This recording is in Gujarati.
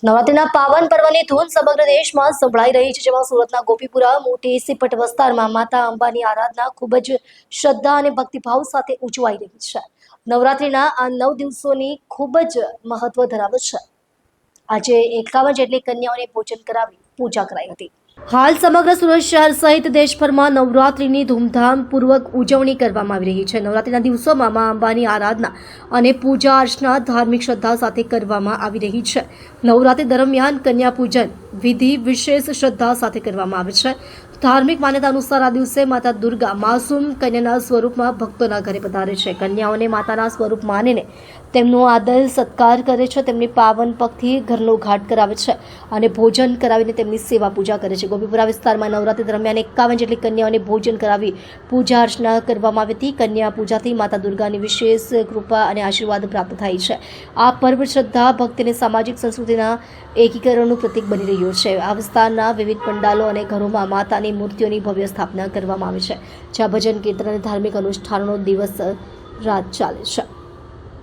નવરાત્રિના પાવન પર્વની ધૂન સમગ્ર દેશમાં સંભળાઈ રહી છે, જેમાં સુરતના ગોપીપુરા મોટી સિપટ વિસ્તારમાં માતા અંબાની આરાધના ખૂબ જ શ્રદ્ધા અને ભક્તિભાવ સાથે ઉજવાઈ રહી છે. નવરાત્રિના આ 9 દિવસોની ખૂબ જ મહત્વ ધરાવે છે. આજે 51 જેટલી કન્યાઓને ભોજન કરાવી પૂજા કરાઈ હતી. હાલ સમગ્ર સુરત શહેર સહિત દેશભરમાં નવરાત્રિની ધૂમધામપૂર્વક ઉજવણી કરવામાં આવી રહી છે. નવરાત્રિના દિવસોમાં મા અંબાની આરાધના અને પૂજા અર્ચના ધાર્મિક શ્રદ્ધા સાથે કરવામાં આવી રહી છે. નવરાત્રિ દરમિયાન કન્યા પૂજન વિધિ વિશેષ શ્રદ્ધા સાથે કરવામાં આવે છે. ધાર્મિક માન્યતા અનુસાર આ દિવસે માતા દુર્ગા માસૂમ કન્યાના સ્વરૂપમાં ભક્તોના ઘરે પધારે છે. કન્યાઓને માતાના સ્વરૂપ માનીને તેમનો આદર સત્કાર કરે છે. તેમની પાવન પગથી ઘરનો ઘાટ કરાવે છે અને ભોજન કરાવીને તેમની સેવા પૂજા કરે છે. ગોપીપુરા વિસ્તારમાં નવરાત્રી દરમિયાન 51 જેટલી કન્યાઓને ભોજન કરાવી પૂજા અર્ચના કરવામાં આવી હતી. કન્યા પૂજાથી માતા દુર્ગાની વિશેષ કૃપા અને આશીર્વાદ પ્રાપ્ત થાય છે. આ પર્વ શ્રદ્ધા, ભક્તિ અને સામાજિક સંસ્કૃતિના એકીકરણનું પ્રતીક બની રહ્યું છે. આ વિસ્તારના વિવિધ પંડાલો અને ઘરોમાં માતાની મૂર્તિઓની ભવ્ય સ્થાપના કરવામાં આવે છે, જ્યાં ભજન કીર્તન અને ધાર્મિક અનુષ્ઠાનનો દિવસ રાત ચાલે છે.